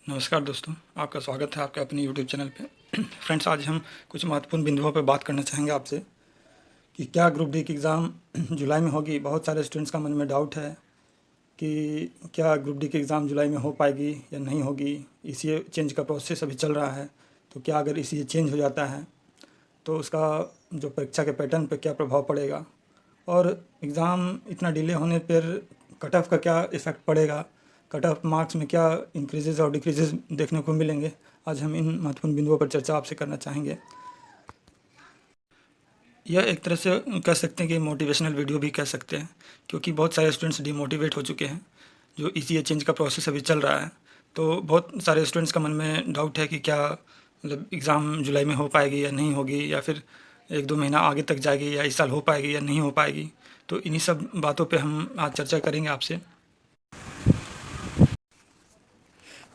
नमस्कार दोस्तों, आपका स्वागत है आपके अपने यूट्यूब चैनल पे। फ्रेंड्स, आज हम कुछ महत्वपूर्ण बिंदुओं पर बात करना चाहेंगे आपसे कि क्या ग्रुप डी की एग्ज़ाम जुलाई में होगी। बहुत सारे स्टूडेंट्स का मन में डाउट है कि क्या ग्रुप डी की एग्ज़ाम जुलाई में हो पाएगी या नहीं होगी। इसी चेंज का प्रोसेस अभी चल रहा है, तो क्या अगर इसी चेंज हो जाता है तो उसका जो परीक्षा के पैटर्न पर क्या प्रभाव पड़ेगा, और एग्ज़ाम इतना डिले होने पर कट ऑफ का क्या इफ़ेक्ट पड़ेगा, कट ऑफ मार्क्स में क्या इंक्रीजेज और डिक्रीजेज देखने को मिलेंगे। आज हम इन महत्वपूर्ण बिंदुओं पर चर्चा आपसे करना चाहेंगे। यह एक तरह से कह सकते हैं कि मोटिवेशनल वीडियो भी कह सकते हैं, क्योंकि बहुत सारे स्टूडेंट्स डिमोटिवेट हो चुके हैं। जो इसी चेंज का प्रोसेस अभी चल रहा है, तो बहुत सारे स्टूडेंट्स का मन में डाउट है कि क्या मतलब एग्ज़ाम जुलाई में हो पाएगी या नहीं होगी, या फिर एक दो महीना आगे तक जाएगी, या इस साल हो पाएगी या नहीं हो पाएगी। तो इन्हीं सब बातों पे हम आज चर्चा करेंगे आपसे।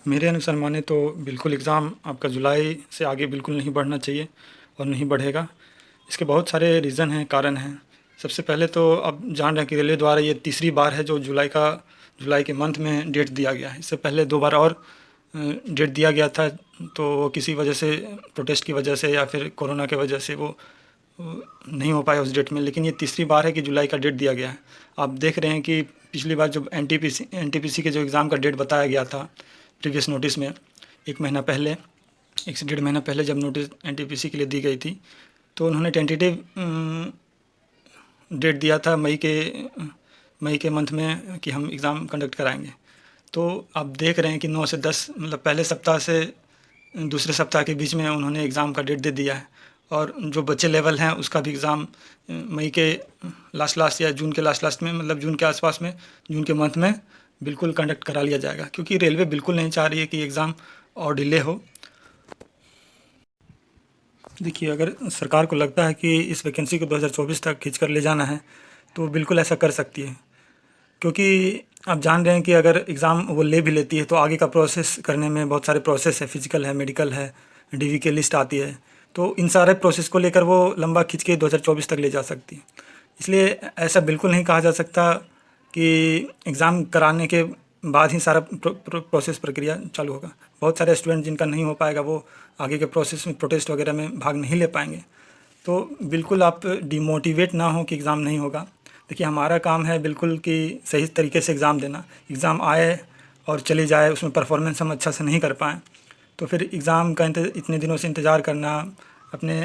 मेरे अनुसार माने तो बिल्कुल एग्ज़ाम आपका जुलाई से आगे बिल्कुल नहीं बढ़ना चाहिए और नहीं बढ़ेगा। इसके बहुत सारे रीज़न हैं, कारण हैं। सबसे पहले तो अब जान रहे हैं कि रेलवे द्वारा ये तीसरी बार है जो जुलाई के मंथ में डेट दिया गया है। इससे पहले 2 बार और डेट दिया गया था, तो किसी वजह से, प्रोटेस्ट की वजह से या फिर कोरोना की वजह से वो नहीं हो पाया उस डेट में। लेकिन ये तीसरी बार है कि जुलाई का डेट दिया गया है। आप देख रहे हैं कि पिछली बार जब एनटीपीसी के जो एग्ज़ाम का डेट बताया गया था प्रीवियस नोटिस में, 1 महीना पहले, 1 से 1.5 महीना पहले जब नोटिस एनटीपीसी के लिए दी गई थी, तो उन्होंने टेंटेटिव डेट दिया था मई के मंथ में कि हम एग्ज़ाम कंडक्ट कराएंगे। तो आप देख रहे हैं कि 9 से 10 मतलब पहले सप्ताह से दूसरे सप्ताह के बीच में उन्होंने एग्ज़ाम का डेट दे दिया है। और जो बच्चे लेवल हैं उसका भी एग्ज़ाम मई के लास्ट या जून के लास्ट में, मतलब जून के आसपास में, जून के मंथ में बिल्कुल कंडक्ट करा लिया जाएगा, क्योंकि रेलवे बिल्कुल नहीं चाह रही है कि एग्ज़ाम और डिले हो। देखिए, अगर सरकार को लगता है कि इस वैकेंसी को 2024 तक खींच कर ले जाना है, तो बिल्कुल ऐसा कर सकती है। क्योंकि आप जान रहे हैं कि अगर एग्ज़ाम वो ले भी लेती है तो आगे का प्रोसेस करने में बहुत सारे प्रोसेस है, फिजिकल है, मेडिकल है, डीवी की लिस्ट आती है। तो इन सारे प्रोसेस को लेकर वो लंबा खींच के 2024 तक ले जा सकती है। इसलिए ऐसा बिल्कुल नहीं कहा जा सकता कि एग्ज़ाम कराने के बाद ही सारा प्रोसेस प्रक्रिया चालू होगा। बहुत सारे स्टूडेंट जिनका नहीं हो पाएगा वो आगे के प्रोसेस में, प्रोटेस्ट वगैरह में भाग नहीं ले पाएंगे। तो बिल्कुल आप डिमोटिवेट ना हो कि एग्ज़ाम नहीं होगा। देखिए, हमारा काम है बिल्कुल कि सही तरीके से एग्ज़ाम देना। एग्ज़ाम आए और चली जाए, उसमें परफॉर्मेंस हम अच्छा से नहीं कर पाएँ तो फिर एग्ज़ाम का इतने दिनों से इंतज़ार करना, अपने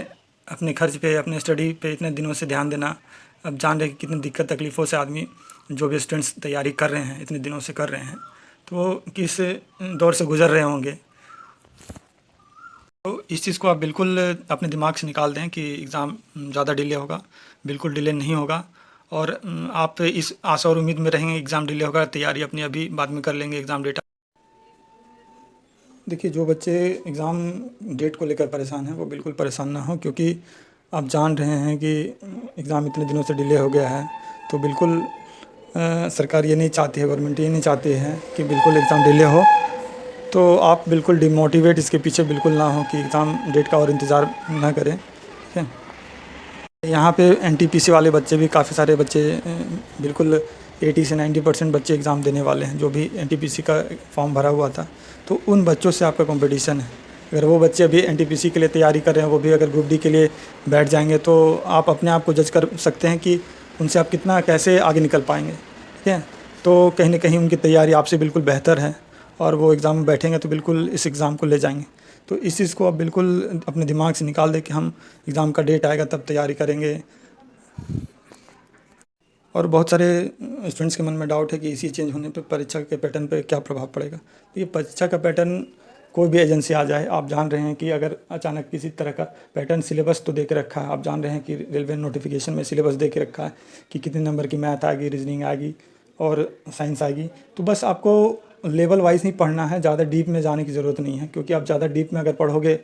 अपने खर्च पे, अपने स्टडी पे इतने दिनों से ध्यान देना। अब जान रहे हैं कि कितनी दिक्कत तकलीफ़ों से आदमी, जो भी स्टूडेंट्स तैयारी कर रहे हैं, इतने दिनों से कर रहे हैं, तो वो किस दौर से गुज़र रहे होंगे। तो इस चीज़ को आप बिल्कुल अपने दिमाग से निकाल दें कि एग्ज़ाम ज़्यादा डिले होगा। बिल्कुल डिले नहीं होगा। और आप इस आशा और उम्मीद में रहेंगे एग्ज़ाम डिले होगा, तैयारी अपनी अभी बाद में कर लेंगे एग्ज़ाम डेट। देखिए, जो बच्चे एग्ज़ाम डेट को लेकर परेशान हैं वो बिल्कुल परेशान ना हो, क्योंकि आप जान रहे हैं कि एग्ज़ाम इतने दिनों से डिले हो गया है। तो बिल्कुल सरकार ये नहीं चाहती है, गवर्नमेंट ये नहीं चाहती है कि बिल्कुल एग्ज़ाम डिले हो। तो आप बिल्कुल डिमोटिवेट इसके पीछे बिल्कुल ना हो कि एग्ज़ाम डेट का और इंतज़ार ना करें, ठीक है। यहाँ पे एनटीपीसी वाले बच्चे भी, काफ़ी सारे बच्चे, बिल्कुल 80 से 90% बच्चे एग्ज़ाम देने वाले हैं, जो भी एनटीपीसी का फॉर्म भरा हुआ था। तो उन बच्चों से आपका कंपटीशन है। अगर वो बच्चे अभी एनटीपीसी के लिए तैयारी कर रहे हैं, वो भी अगर ग्रुप डी के लिए बैठ जाएंगे, तो आप अपने आप को जज कर सकते हैं कि उनसे आप कितना, कैसे आगे निकल पाएंगे, ठीक है। तो कहीं ना कहीं उनकी तैयारी आपसे बिल्कुल बेहतर है, और वो एग्ज़ाम में बैठेंगे तो बिल्कुल इस एग्ज़ाम को ले जाएंगे। तो इस चीज़ को आप बिल्कुल अपने दिमाग से निकाल दें कि हम एग्ज़ाम का डेट आएगा तब तैयारी करेंगे। और बहुत सारे स्टूडेंट्स के मन में डाउट है कि इसी चेंज होने पे परीक्षा के पैटर्न पे क्या प्रभाव पड़ेगा। तो ये परीक्षा का पैटर्न, कोई भी एजेंसी आ जाए, आप जान रहे हैं कि अगर अचानक किसी तरह का पैटर्न, सिलेबस तो दे के रखा है, आप जान रहे हैं कि रेलवे नोटिफिकेशन में सिलेबस दे के रखा है कि कितने नंबर की मैथ आएगी, रीजनिंग आएगी और साइंस आएगी। तो बस आपको लेवल वाइज ही पढ़ना है, ज़्यादा डीप में जाने की ज़रूरत नहीं है, क्योंकि आप ज़्यादा डीप में अगर पढ़ोगे,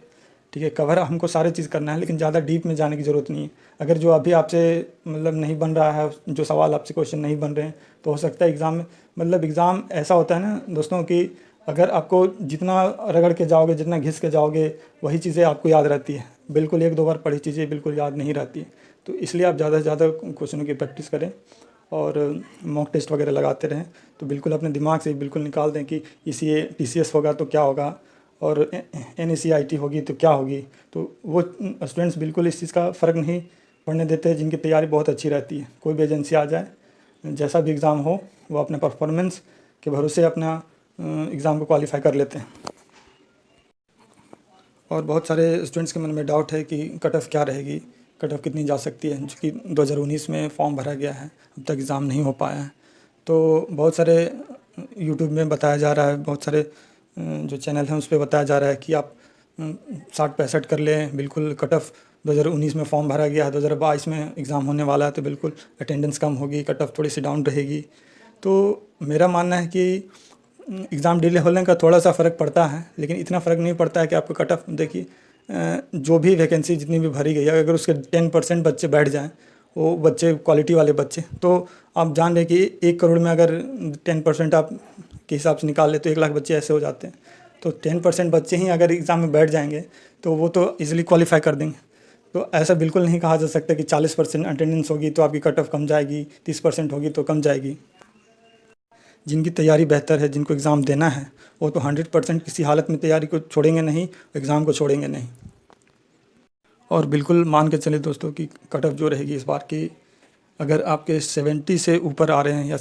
ठीक है, कवर हमको सारे चीज़ करना है, लेकिन ज़्यादा डीप में जाने की ज़रूरत नहीं है। अगर जो अभी आपसे मतलब नहीं बन रहा है, जो सवाल आपसे क्वेश्चन नहीं बन रहे हैं, तो हो सकता है एग्ज़ाम में, मतलब एग्ज़ाम ऐसा होता है ना दोस्तों कि अगर आपको जितना रगड़ के जाओगे, जितना घिस के जाओगे, वही चीज़ें आपको याद रहती है। बिल्कुल 1-2 बार पढ़ी चीज़ें बिल्कुल याद नहीं रहती है। तो इसलिए आप ज़्यादा से ज़्यादा क्वेश्चनों की प्रैक्टिस करें और मॉक टेस्ट वगैरह लगाते रहें। तो बिल्कुल अपने दिमाग से बिल्कुल निकाल दें कि ECA TCS होगा तो क्या होगा और NACIT होगी तो क्या होगी। तो वो स्टूडेंट्स बिल्कुल इस चीज़ का फ़र्क नहीं पड़ने देते हैं जिनकी तैयारी बहुत अच्छी रहती है। कोई भी एजेंसी आ जाए, जैसा भी एग्ज़ाम हो, वो अपने परफॉर्मेंस के भरोसे अपना एग्ज़ाम को क्वालिफाई कर लेते हैं। और बहुत सारे स्टूडेंट्स के मन में डाउट है कि कट ऑफ़ क्या रहेगी, कट ऑफ़ कितनी जा सकती है, क्योंकि 2019 में फॉर्म भरा गया है, अब तक एग्ज़ाम नहीं हो पाया है। तो बहुत सारे यूट्यूब में बताया जा रहा है, बहुत सारे जो चैनल हैं उस पर बताया जा रहा है कि आप 60-65 कर लें, बिल्कुल कट ऑफ़ 2019 में फॉर्म भरा गया है, 2022 में एग्ज़ाम होने वाला है, तो बिल्कुल अटेंडेंस कम होगी, कट ऑफ़ थोड़ी सी डाउन रहेगी। तो मेरा मानना है कि एग्ज़ाम डिले होने का थोड़ा सा फ़र्क पड़ता है, लेकिन इतना फ़र्क नहीं पड़ता है कि आपको कट ऑफ़ देखिए जो भी वैकेंसी जितनी भी भरी गई है, अगर उसके 10% बच्चे बैठ जाएँ, वो बच्चे क्वालिटी वाले बच्चे, तो आप जान रहे हैं कि 1 करोड़ में अगर 10% आप के हिसाब से निकाल ले तो 1 लाख बच्चे ऐसे हो जाते हैं। तो 10% बच्चे ही अगर एग्ज़ाम में बैठ जाएंगे तो वो तो ईज़िली क्वालिफ़ाई कर देंगे। तो ऐसा बिल्कुल नहीं कहा जा सकता कि 40% अटेंडेंस होगी तो आपकी कट ऑफ़ कम जाएगी, 30% होगी तो कम जाएगी। जिनकी तैयारी बेहतर है, जिनको एग्ज़ाम देना है, वो तो 100% किसी हालत में तैयारी को छोड़ेंगे नहीं, एग्ज़ाम को छोड़ेंगे नहीं। और बिल्कुल मान के चले दोस्तों कि कट ऑफ़ जो रहेगी इस बार की, अगर आपके 70 से ऊपर आ रहे हैं या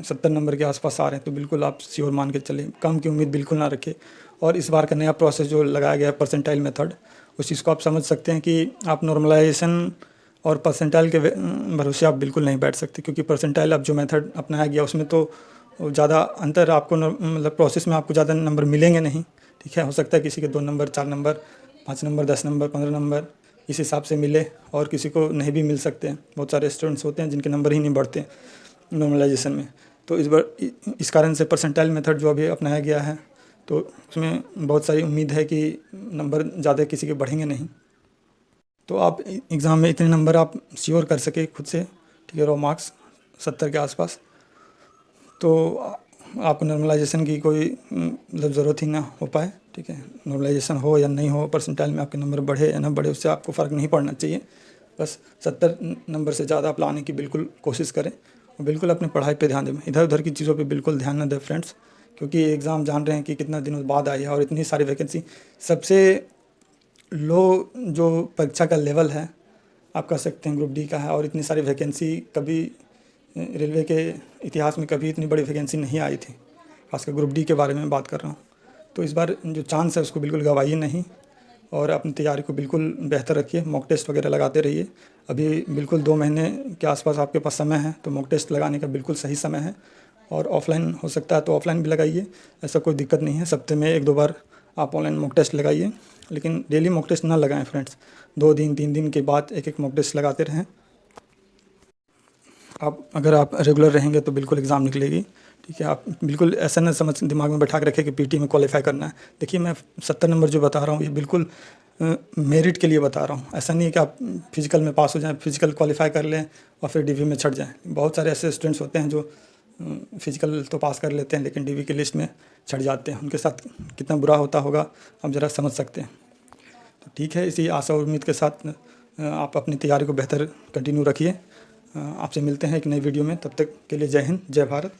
70 नंबर के आसपास आ रहे हैं तो बिल्कुल आप श्योर मान के चलें, कम की उम्मीद बिल्कुल ना रखें। और इस बार का नया प्रोसेस जो लगाया गया है परसेंटाइल मेथड, उस चीज़ को आप समझ सकते हैं कि आप नॉर्मलाइजेशन और परसेंटाइल के भरोसे आप बिल्कुल नहीं बैठ सकते, क्योंकि परसेंटाइल अब जो मेथड अपनाया गया उसमें तो ज़्यादा अंतर आपको मतलब प्रोसेस में आपको ज़्यादा नंबर मिलेंगे नहीं। ठीक है, हो सकता है किसी के 2 number, 4 number, 5 number, 10 number, 15 number इस हिसाब से मिले, और किसी को नहीं भी मिल सकते हैं। बहुत सारे स्टूडेंट्स होते हैं जिनके नंबर ही नहीं बढ़ते नॉर्मलाइजेशन में। तो इस बार इस कारण से परसेंटाइल मेथड जो अभी अपनाया गया है, तो उसमें बहुत सारी उम्मीद है कि नंबर ज़्यादा किसी के बढ़ेंगे नहीं। तो आप एग्ज़ाम में इतने नंबर आप श्योर कर सके खुद से, ठीक है, रॉ मार्क्स 70 के आसपास, तो आपको नॉर्मलाइजेशन की कोई मतलब ज़रूरत ही ना हो पाए। ठीक है, नॉर्मलाइजेशन हो या नहीं हो, परसेंटाइल में आपके नंबर बढ़े या ना बढ़े, उससे आपको फ़र्क नहीं पड़ना चाहिए। बस 70 नंबर से ज़्यादा आप लाने की बिल्कुल कोशिश करें, और बिल्कुल अपनी पढ़ाई पे ध्यान दें, इधर उधर की चीज़ों पे बिल्कुल ध्यान ना दें फ्रेंड्स, क्योंकि एग्ज़ाम जान रहे हैं कि कितना दिनों बाद आई है और इतनी सारी वैकेंसी। सबसे लो जो परीक्षा का लेवल है आप कह सकते हैं ग्रुप डी का है, और इतनी सारी वैकेंसी कभी रेलवे के इतिहास में कभी इतनी बड़ी वैकेंसी नहीं आई थी, खासकर ग्रुप डी के बारे में बात कर रहा हूँ। तो इस बार जो चांस है उसको बिल्कुल गंवाइए नहीं, और अपनी तैयारी को बिल्कुल बेहतर रखिए, मॉक टेस्ट वगैरह लगाते रहिए। अभी बिल्कुल 2 महीने के आसपास आपके पास समय है, तो मॉक टेस्ट लगाने का बिल्कुल सही समय है। और ऑफ़लाइन हो सकता है तो ऑफ़लाइन भी लगाइए, ऐसा कोई दिक्कत नहीं है। सप्ताह में 1-2 बार आप ऑनलाइन मॉक टेस्ट लगाइए, लेकिन डेली मॉक टेस्ट ना लगाएं फ्रेंड्स। 2 दिन 3 दिन के बाद एक मॉक टेस्ट लगाते रहें। अगर आप रेगुलर रहेंगे तो बिल्कुल एग्ज़ाम निकलेगी। ठीक है, आप बिल्कुल ऐसा ना समझ दिमाग में बैठा के रखें कि पीटी में क्वालिफ़ाई करना है। देखिए, मैं 70 नंबर जो बता रहा हूँ ये बिल्कुल मेरिट के लिए बता रहा हूँ। ऐसा नहीं है कि आप फिज़िकल में पास हो जाएँ, फिज़िकल क्वालिफ़ाई कर लें और फिर डीवी में छट जाएँ। बहुत सारे ऐसे स्टूडेंट्स होते हैं जो फिज़िकल तो पास कर लेते हैं लेकिन डीवी की लिस्ट में छट जाते हैं। उनके साथ कितना बुरा होता होगा आप ज़रा समझ सकते हैं। तो ठीक है, इसी आशा और उम्मीद के साथ आप अपनी तैयारी को बेहतर कंटिन्यू रखिए। आपसे मिलते हैं एक नई वीडियो में, तब तक के लिए जय हिंद, जय भारत।